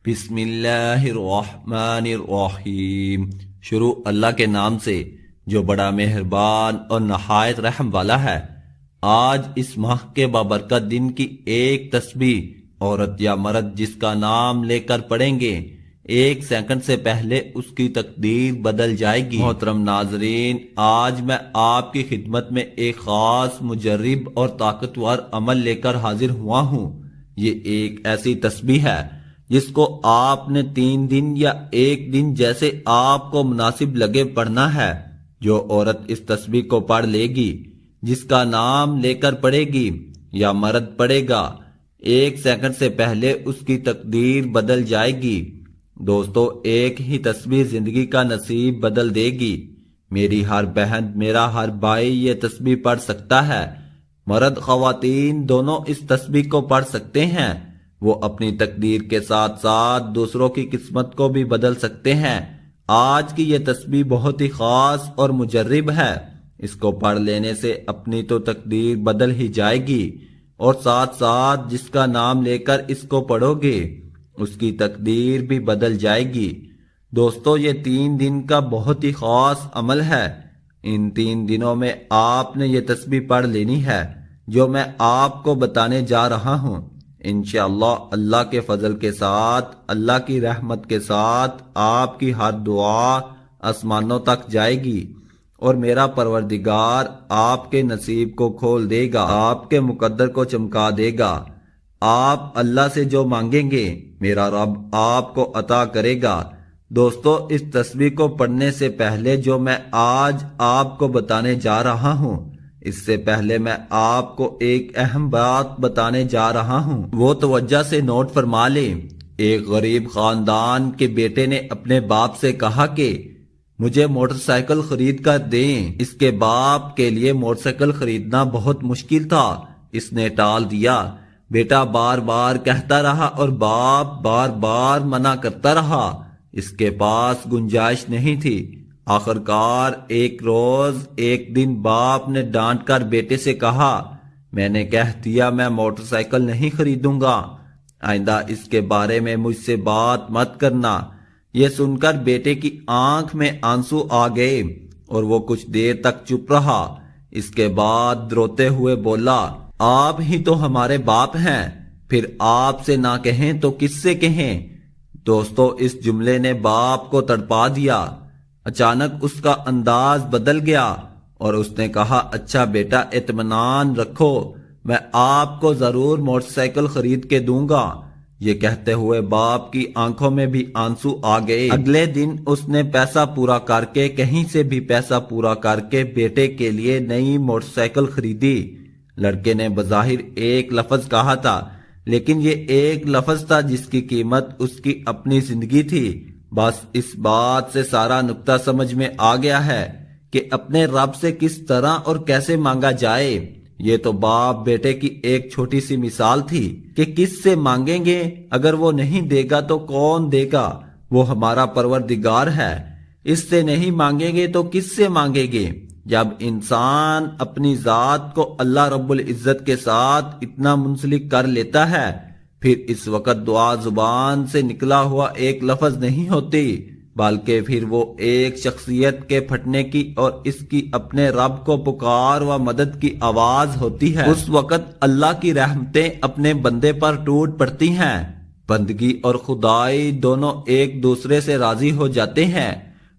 بسم اللہ الرحمن الرحیم۔ شروع اللہ کے نام سے جو بڑا مہربان اور نہایت رحم والا ہے۔ آج اس ماہ کے بابرکت دن کی ایک تسبیح عورت یا مرد جس کا نام لے کر پڑھیں گے، 1 سیکنڈ سے پہلے اس کی تقدیر بدل جائے گی۔ محترم ناظرین، آج میں آپ کی خدمت میں ایک خاص مجرب اور طاقتور عمل لے کر حاضر ہوا ہوں۔ یہ ایک ایسی تسبیح ہے جس کو آپ نے 3 دن یا 1 دن جیسے آپ کو مناسب لگے پڑھنا ہے۔ جو عورت اس تسبیح کو پڑھ لے گی، جس کا نام لے کر پڑھے گی یا مرد پڑھے گا، 1 سیکنڈ سے پہلے اس کی تقدیر بدل جائے گی۔ دوستو، ایک ہی تسبیح زندگی کا نصیب بدل دے گی۔ میری ہر بہن، میرا ہر بھائی یہ تسبیح پڑھ سکتا ہے۔ مرد خواتین دونوں اس تسبیح کو پڑھ سکتے ہیں۔ وہ اپنی تقدیر کے ساتھ ساتھ دوسروں کی قسمت کو بھی بدل سکتے ہیں۔ آج کی یہ تسبیح بہت ہی خاص اور مجرب ہے۔ اس کو پڑھ لینے سے اپنی تو تقدیر بدل ہی جائے گی، اور ساتھ ساتھ جس کا نام لے کر اس کو پڑھو گے اس کی تقدیر بھی بدل جائے گی۔ دوستو، یہ 3 دن کا بہت ہی خاص عمل ہے۔ ان 3 دنوں میں آپ نے یہ تسبیح پڑھ لینی ہے جو میں آپ کو بتانے جا رہا ہوں۔ انشاءاللہ اللہ کے فضل کے ساتھ، اللہ کی رحمت کے ساتھ آپ کی ہر دعا آسمانوں تک جائے گی، اور میرا پروردگار آپ کے نصیب کو کھول دے گا، آپ کے مقدر کو چمکا دے گا۔ آپ اللہ سے جو مانگیں گے میرا رب آپ کو عطا کرے گا۔ دوستو، اس تسبیح کو پڑھنے سے پہلے جو میں آج آپ کو بتانے جا رہا ہوں، اس سے پہلے میں آپ کو ایک اہم بات بتانے جا رہا ہوں، وہ توجہ سے نوٹ فرما لیں۔ ایک غریب خاندان کے بیٹے نے اپنے باپ سے کہا کہ مجھے موٹر سائیکل خرید کر دیں۔ اس کے باپ کے لیے موٹر سائیکل خریدنا بہت مشکل تھا۔ اس نے ٹال دیا۔ بیٹا بار بار کہتا رہا اور باپ بار بار منع کرتا رہا۔ اس کے پاس گنجائش نہیں تھی۔ آخرکار ایک روز ایک دن باپ نے ڈانٹ کر بیٹے سے کہا، میں نے کہہ دیا میں موٹر سائیکل نہیں خریدوں گا، آئندہ اس کے بارے میں مجھ سے بات مت کرنا۔ یہ سن کر بیٹے کی آنکھ میں آنسو آ گئے اور وہ کچھ دیر تک چپ رہا۔ اس کے بعد روتے ہوئے بولا، آپ ہی تو ہمارے باپ ہیں، پھر آپ سے نہ کہیں تو کس سے کہیں؟ دوستو، اس جملے نے باپ کو تڑپا دیا۔ اچانک اس کا انداز بدل گیا اور اس نے کہا، اچھا بیٹا، اطمینان رکھو، میں آپ کو ضرور موٹر سائیکل خرید کے دوں گا۔ یہ کہتے ہوئے باپ کی آنکھوں میں بھی آنسو آ گئے۔ اگلے دن اس نے پیسہ پورا کر کے، کہیں سے بھی پیسہ پورا کر کے بیٹے کے لیے نئی موٹر سائیکل خریدی۔ لڑکے نے بظاہر ایک لفظ کہا تھا، لیکن یہ ایک لفظ تھا جس کی قیمت اس کی اپنی زندگی تھی۔ بس اس بات سے سارا نقطہ سمجھ میں آ گیا ہے کہ اپنے رب سے کس طرح اور کیسے مانگا جائے۔ یہ تو باپ بیٹے کی ایک چھوٹی سی مثال تھی کہ کس سے مانگیں گے، اگر وہ نہیں دے گا تو کون دے گا؟ وہ ہمارا پروردگار ہے۔ اس سے نہیں مانگیں گے تو کس سے مانگیں گے؟ جب انسان اپنی ذات کو اللہ رب العزت کے ساتھ اتنا منسلک کر لیتا ہے، پھر اس وقت دعا زبان سے نکلا ہوا ایک لفظ نہیں ہوتی، بلکہ پھر وہ ایک شخصیت کے پھٹنے کی اور اس کی اپنے رب کو پکار و مدد کی آواز ہوتی ہے۔ اس وقت اللہ کی رحمتیں اپنے بندے پر ٹوٹ پڑتی ہیں۔ بندگی اور خدائی دونوں ایک دوسرے سے راضی ہو جاتے ہیں۔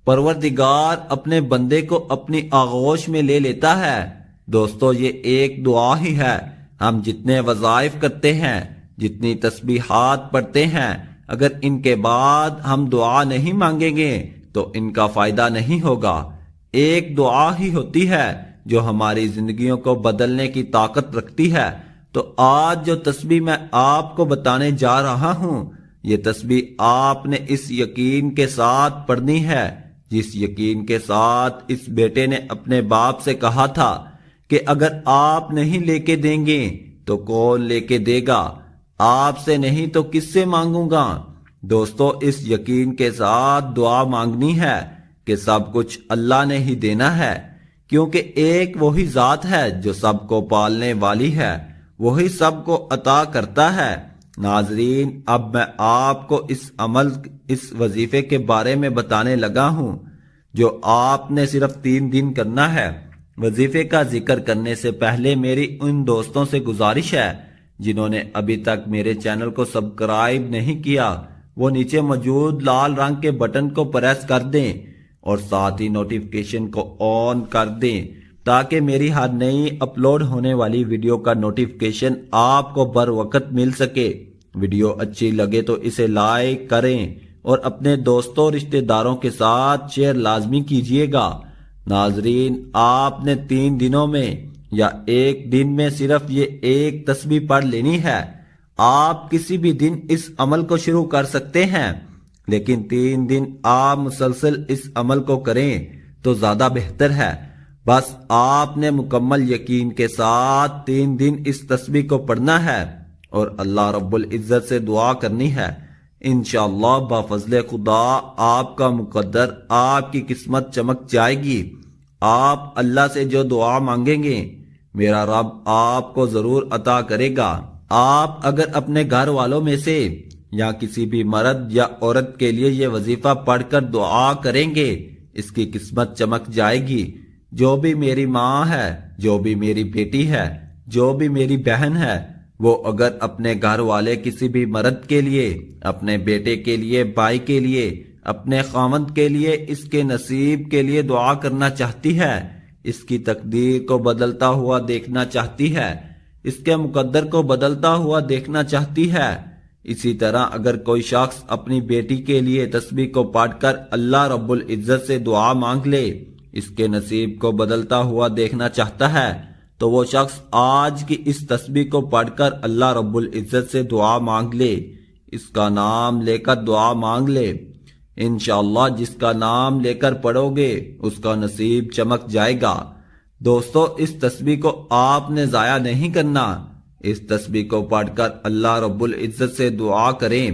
پروردگار اپنے بندے کو اپنی آغوش میں لے لیتا ہے۔ دوستو، یہ ایک دعا ہی ہے۔ ہم جتنے وظائف کرتے ہیں، جتنی تسبیحات پڑھتے ہیں، اگر ان کے بعد ہم دعا نہیں مانگیں گے تو ان کا فائدہ نہیں ہوگا۔ ایک دعا ہی ہوتی ہے جو ہماری زندگیوں کو بدلنے کی طاقت رکھتی ہے۔ تو آج جو تسبیح میں آپ کو بتانے جا رہا ہوں، یہ تسبیح آپ نے اس یقین کے ساتھ پڑھنی ہے جس یقین کے ساتھ اس بیٹے نے اپنے باپ سے کہا تھا کہ اگر آپ نہیں لے کے دیں گے تو کون لے کے دے گا؟ آپ سے نہیں تو کس سے مانگوں گا؟ دوستو، اس یقین کے ساتھ دعا مانگنی ہے کہ سب کچھ اللہ نے ہی دینا ہے، کیونکہ ایک وہی ذات ہے جو سب کو پالنے والی ہے، وہی سب کو عطا کرتا ہے۔ ناظرین، اب میں آپ کو اس وظیفے کے بارے میں بتانے لگا ہوں جو آپ نے صرف 3 دن کرنا ہے۔ وظیفے کا ذکر کرنے سے پہلے میری ان دوستوں سے گزارش ہے جنہوں نے ابھی تک میرے چینل کو سبسکرائب نہیں کیا، وہ نیچے موجود لال رنگ کے بٹن کو پریس کر دیں اور ساتھ ہی نوٹیفیکیشن کو آن کر دیں تاکہ میری ہر نئی اپلوڈ ہونے والی ویڈیو کا نوٹیفیکیشن آپ کو بر وقت مل سکے۔ ویڈیو اچھی لگے تو اسے لائک کریں اور اپنے دوستوں رشتہ داروں کے ساتھ شیئر لازمی کیجیے گا۔ ناظرین، آپ نے 3 دنوں میں یا 1 دن میں صرف یہ ایک تسبیح پڑھ لینی ہے۔ آپ کسی بھی دن اس عمل کو شروع کر سکتے ہیں، لیکن 3 دن آپ مسلسل اس عمل کو کریں تو زیادہ بہتر ہے۔ بس آپ نے مکمل یقین کے ساتھ 3 دن اس تسبیح کو پڑھنا ہے اور اللہ رب العزت سے دعا کرنی ہے۔ انشاءاللہ بفضل خدا آپ کا مقدر، آپ کی قسمت چمک جائے گی۔ آپ اللہ سے جو دعا مانگیں گے میرا رب آپ کو ضرور عطا کرے گا۔ آپ اگر اپنے گھر والوں میں سے یا کسی بھی مرد یا عورت کے لیے یہ وظیفہ پڑھ کر دعا کریں گے، اس کی قسمت چمک جائے گی۔ جو بھی میری ماں ہے، جو بھی میری بیٹی ہے، جو بھی میری بہن ہے، وہ اگر اپنے گھر والے کسی بھی مرد کے لیے، اپنے بیٹے کے لیے، بھائی کے لیے، اپنے خاوند کے لیے، اس کے نصیب کے لیے دعا کرنا چاہتی ہے، اس کی تقدیر کو بدلتا ہوا دیکھنا چاہتی ہے، اس کے مقدر کو بدلتا ہوا دیکھنا چاہتی ہے، اسی طرح اگر کوئی شخص اپنی بیٹی کے لیے تسبیح کو پڑھ کر اللہ رب العزت سے دعا مانگ لے، اس کے نصیب کو بدلتا ہوا دیکھنا چاہتا ہے، تو وہ شخص آج کی اس تسبیح کو پڑھ کر اللہ رب العزت سے دعا مانگ لے، اس کا نام لے کر دعا مانگ لے۔ انشاءاللہ جس کا نام لے کر پڑھو گے اس کا نصیب چمک جائے گا۔ دوستو، اس تسبیح کو آپ نے ضائع نہیں کرنا۔ اس تسبیح کو پڑھ کر اللہ رب العزت سے دعا کریں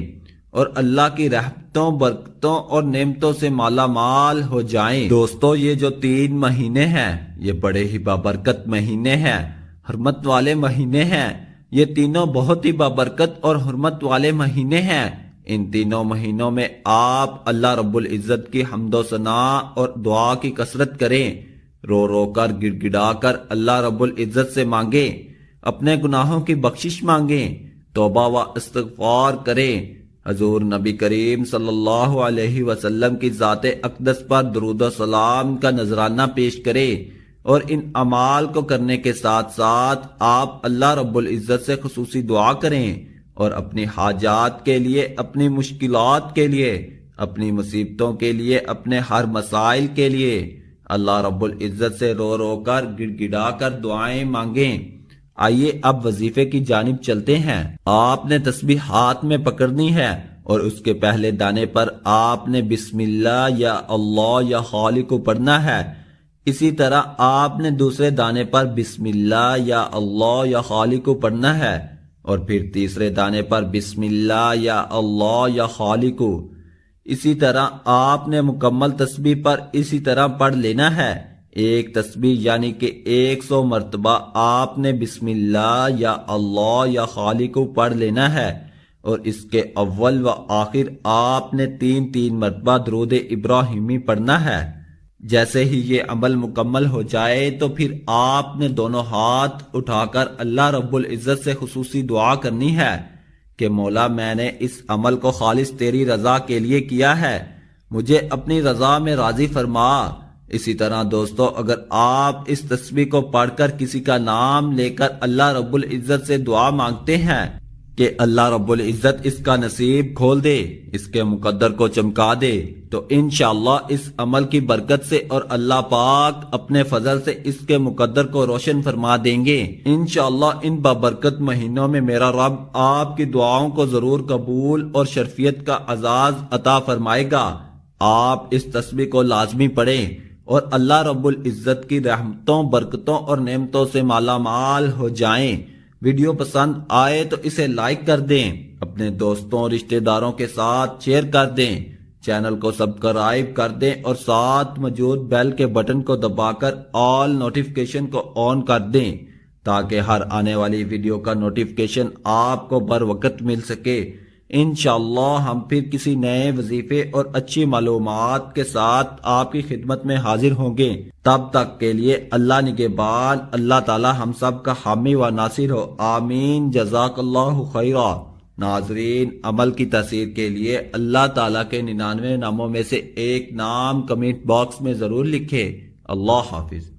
اور اللہ کی رحمتوں، برکتوں اور نعمتوں سے مالا مال ہو جائیں۔ دوستو، یہ جو 3 مہینے ہیں یہ بڑے ہی بابرکت مہینے ہیں، حرمت والے مہینے ہیں۔ یہ تینوں بہت ہی بابرکت اور حرمت والے مہینے ہیں۔ ان تینوں مہینوں میں آپ اللہ رب العزت کی حمد و ثنا اور دعا کی کثرت کریں، رو رو کر، گڑ گڑا کر اللہ رب العزت سے مانگیں، اپنے گناہوں کی بخشش مانگیں، توبہ و استغفار کریں، حضور نبی کریم صلی اللہ علیہ وسلم کی ذات اقدس پر درود و سلام کا نذرانہ پیش کریں، اور ان اعمال کو کرنے کے ساتھ ساتھ آپ اللہ رب العزت سے خصوصی دعا کریں اور اپنی حاجات کے لیے، اپنی مشکلات کے لیے، اپنی مصیبتوں کے لیے، اپنے ہر مسائل کے لیے اللہ رب العزت سے رو رو کر، گڑ گڑا کر دعائیں مانگیں۔ آئیے اب وظیفے کی جانب چلتے ہیں۔ آپ نے تسبیح ہاتھ میں پکڑنی ہے اور اس کے پہلے دانے پر آپ نے بسم اللہ یا اللہ یا خالق کو پڑھنا ہے۔ اسی طرح آپ نے دوسرے دانے پر بسم اللہ یا اللہ یا خالق کو پڑھنا ہے اور پھر تیسرے دانے پر بسم اللہ یا اللہ یا خالق کو۔ اسی طرح آپ نے مکمل تسبیح پر اسی طرح پڑھ لینا ہے۔ ایک تسبیح یعنی کہ 100 مرتبہ آپ نے بسم اللہ یا اللہ یا خالق کو پڑھ لینا ہے، اور اس کے اول و آخر آپ نے 3 مرتبہ درود ابراہیمی پڑھنا ہے۔ جیسے ہی یہ عمل مکمل ہو جائے تو پھر آپ نے دونوں ہاتھ اٹھا کر اللہ رب العزت سے خصوصی دعا کرنی ہے کہ مولا، میں نے اس عمل کو خالص تیری رضا کے لیے کیا ہے، مجھے اپنی رضا میں راضی فرما۔ اسی طرح دوستو، اگر آپ اس تسبیح کو پڑھ کر کسی کا نام لے کر اللہ رب العزت سے دعا مانگتے ہیں کہ اللہ رب العزت اس کا نصیب کھول دے، اس کے مقدر کو چمکا دے، تو انشاءاللہ اس عمل کی برکت سے اور اللہ پاک اپنے فضل سے اس کے مقدر کو روشن فرما دیں گے۔ انشاءاللہ ان بابرکت مہینوں میں میرا رب آپ کی دعاؤں کو ضرور قبول اور شرفیت کا اعزاز عطا فرمائے گا۔ آپ اس تسبیح کو لازمی پڑھیں اور اللہ رب العزت کی رحمتوں، برکتوں اور نعمتوں سے مالا مال ہو جائیں۔ ویڈیو پسند آئے تو اسے لائک کر دیں، اپنے دوستوں، رشتہ داروں کے ساتھ شیئر کر دیں، چینل کو سبسکرائب کر دیں اور ساتھ موجود بیل کے بٹن کو دبا کر آل نوٹیفیکیشن کو آن کر دیں تاکہ ہر آنے والی ویڈیو کا نوٹیفیکیشن آپ کو بر وقت مل سکے۔ انشاءاللہ ہم پھر کسی نئے وظیفے اور اچھی معلومات کے ساتھ آپ کی خدمت میں حاضر ہوں گے۔ تب تک کے لیے اللہ نگہبان، اللہ تعالی ہم سب کا حامی و ناصر ہو، آمین۔ جزاک اللہ خیرا۔ ناظرین، عمل کی تاثیر کے لیے اللہ تعالیٰ کے 99 ناموں میں سے ایک نام کمنٹ باکس میں ضرور لکھیں۔ اللہ حافظ۔